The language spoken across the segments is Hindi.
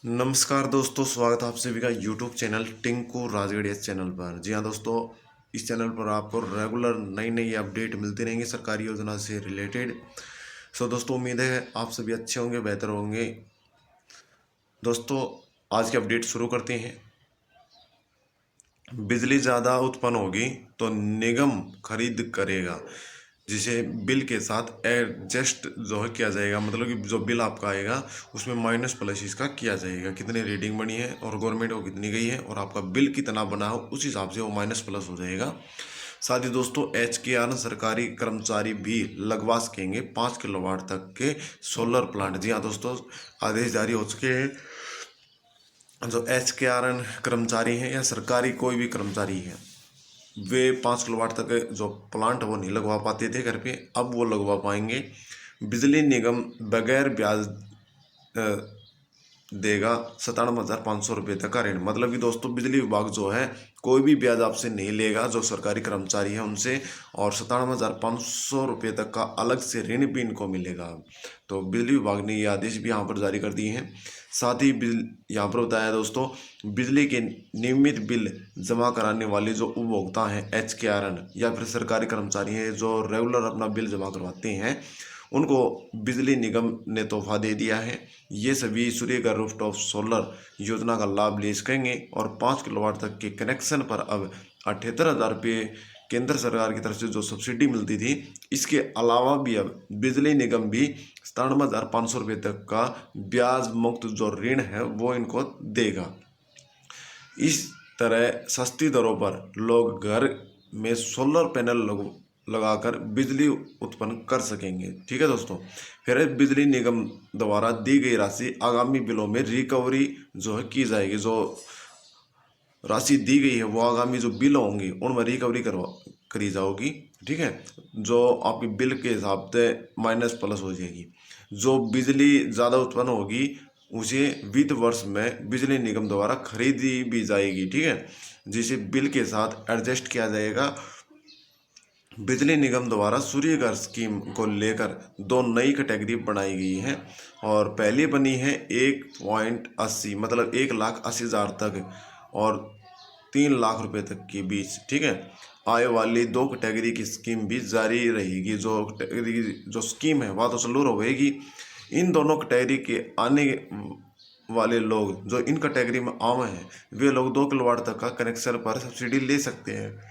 नमस्कार दोस्तों, स्वागत है आप सभी का YouTube channel Tinku Rajgarhia channel पर। जी हाँ दोस्तों, इस चैनल पर आपको रेगुलर नई नई अपडेट मिलती रहेंगी सरकारी योजना से रिलेटेड। सो दोस्तों, उम्मीद है आप सभी अच्छे होंगे, बेहतर होंगे। दोस्तों, आज की अपडेट शुरू करते हैं। बिजली ज़्यादा उत्पन्न होगी तो निगम खरीद करेगा, जिसे बिल के साथ एडजस्ट जो है किया जाएगा। मतलब कि जो बिल आपका आएगा उसमें माइनस प्लस इसका किया जाएगा, कितनी रीडिंग बनी है और गवर्नमेंट को कितनी गई है और आपका बिल कितना बना हो उस हिसाब से वो माइनस प्लस हो जाएगा। साथ ही दोस्तों, HKR सरकारी कर्मचारी भी लगवा सकेंगे 5 किलोवाट तक के सोलर प्लांट। जी हाँ दोस्तों, आदेश जारी हो चुके हैं। जो HKR कर्मचारी हैं या सरकारी कोई भी कर्मचारी है, वे 5 किलोवाट तक जो प्लांट वो नहीं लगवा पाते थे घर पे, अब वो लगवा पाएंगे। बिजली निगम बगैर ब्याज देगा 97,500 रुपये तक का ऋण। मतलब कि दोस्तों, बिजली विभाग जो है कोई भी ब्याज आपसे नहीं लेगा जो सरकारी कर्मचारी है उनसे, और 97,500 रुपये तक का अलग से ऋण भी इनको मिलेगा। तो बिजली विभाग ने ये आदेश भी यहाँ पर जारी कर दिए हैं। साथ ही यहाँ पर बताया दोस्तों, बिजली के नियमित बिल जमा कराने वाले जो उपभोक्ता हैं HKR या फिर सरकारी कर्मचारी हैं जो रेगुलर अपना बिल जमा करवाते हैं, उनको बिजली निगम ने तोहफा दे दिया है। ये सभी सूर्यघर रूफटॉप सोलर योजना का लाभ ले सकेंगे और 5 किलोवाट तक के कनेक्शन पर अब 78,000 रुपये केंद्र सरकार की तरफ से जो सब्सिडी मिलती थी, इसके अलावा भी अब बिजली निगम भी 97,500 रुपये तक का ब्याज मुक्त जो ऋण है वो इनको देगा। इस तरह सस्ती दरों पर लोग घर में सोलर पैनल लगाकर बिजली उत्पन्न कर सकेंगे। ठीक है दोस्तों, फिर बिजली निगम द्वारा दी गई राशि आगामी बिलों में रिकवरी जो है की जाएगी। जो राशि दी गई है वो आगामी जो बिल होंगे उनमें रिकवरी करी जाओगी। ठीक है, जो आपके बिल के हिसाब से माइनस प्लस हो जाएगी। जो बिजली ज़्यादा उत्पन्न होगी उसे वित्त वर्ष में बिजली निगम द्वारा खरीदी भी जाएगी। ठीक है, जिसे बिल के साथ एडजस्ट किया जाएगा। बिजली निगम द्वारा सूर्यघर स्कीम को लेकर 2 नई कैटेगरी बनाई गई है और पहली बनी है 1.80 मतलब 1,80,000 तक और 3 लाख रुपए तक के बीच। ठीक है, आय वाली 2 कैटेगरी की स्कीम भी जारी रहेगी। जो कैटेगरी जो स्कीम है वह तो चालू रहेगी। इन दोनों कैटेगरी के आने वाले लोग जो इन कैटेगरी में आए हैं वे लोग 2 किलोवाट तक का कनेक्शन पर सब्सिडी ले सकते हैं।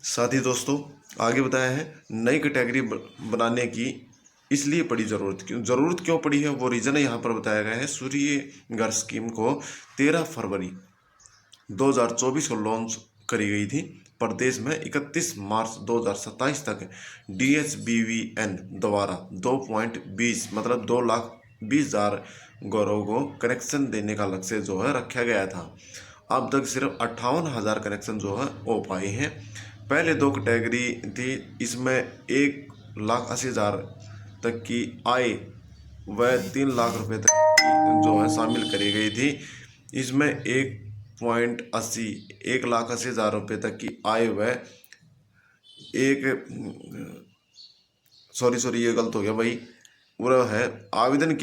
साथ ही दोस्तों, आगे बताया है नई कैटेगरी बनाने की इसलिए पड़ी ज़रूरत क्यों पड़ी है वो रीज़न यहाँ पर बताया गया है। सूर्य घर स्कीम को 13 फरवरी 2024 को लॉन्च करी गई थी। प्रदेश में 31 मार्च 2027 तक DHBVN द्वारा 2.20 मतलब 2,20,000 घरों को कनेक्शन देने का लक्ष्य जो है रखा गया था। अब तक सिर्फ 58,000 कनेक्शन जो है हो पाए हैं। पहले 2 कैटेगरी थी, इसमें 1,80,000 तक की आय व 3 लाख रुपए तक की जो है शामिल करी गई थी। इसमें 1,80,000 रुपये तक की आय व ये गलत हो गया भाई। वो है आवेदन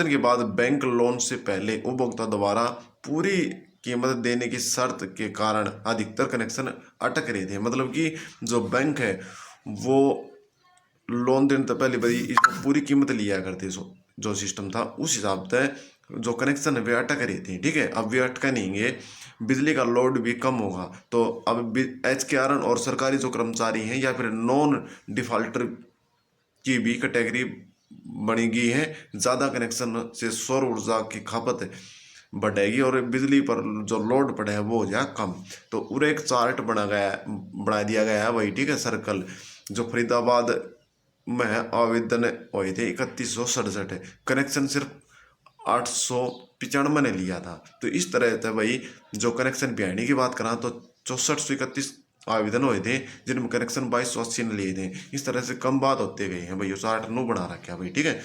के बाद बैंक लोन से पहले उपभोक्ता द्वारा पूरी कीमत देने की शर्त के कारण अधिकतर कनेक्शन अटक रहे थे। मतलब कि जो बैंक है वो लोन देने से पहले भाई इसको पूरी कीमत लिया करते। जो सिस्टम था उस हिसाब से जो कनेक्शन है वे अटक रहे थे। ठीक है, अब वे अटका नहीं, बिजली का लोड भी कम होगा। तो अब HKR और सरकारी जो कर्मचारी हैं या फिर नॉन डिफॉल्टर की भी कैटेगरी बनी गई है। ज़्यादा कनेक्शन से सौर ऊर्जा की खपत बढ़ेगी और बिजली पर जो लोड पड़े है वो हो जाए कम। तो पूरे एक चार्ट बना दिया गया है भाई। ठीक है, सर्कल जो फरीदाबाद में आवेदन हुए थे 3167 कनेक्शन सिर्फ 895 ने लिया था। तो इस तरह से भाई जो कनेक्शन बिहाड़ी की बात करा तो 6431 आवेदन हुए थे जिनमें कनेक्शन 2280 ने लिए थे। इस तरह से कम बात होते गए हैं भाई, 60 बना रखा है भाई। ठीक है,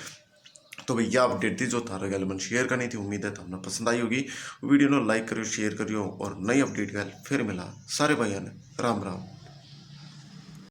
तो भैया अपडेट थी जो था रेगुलर शेयर करनी थी। उम्मीद है तो हमने पसंद आई होगी। वीडियो ने लाइक करियो, शेयर करियो और नई अपडेट का फिर मिला सारे भैया ने। राम राम।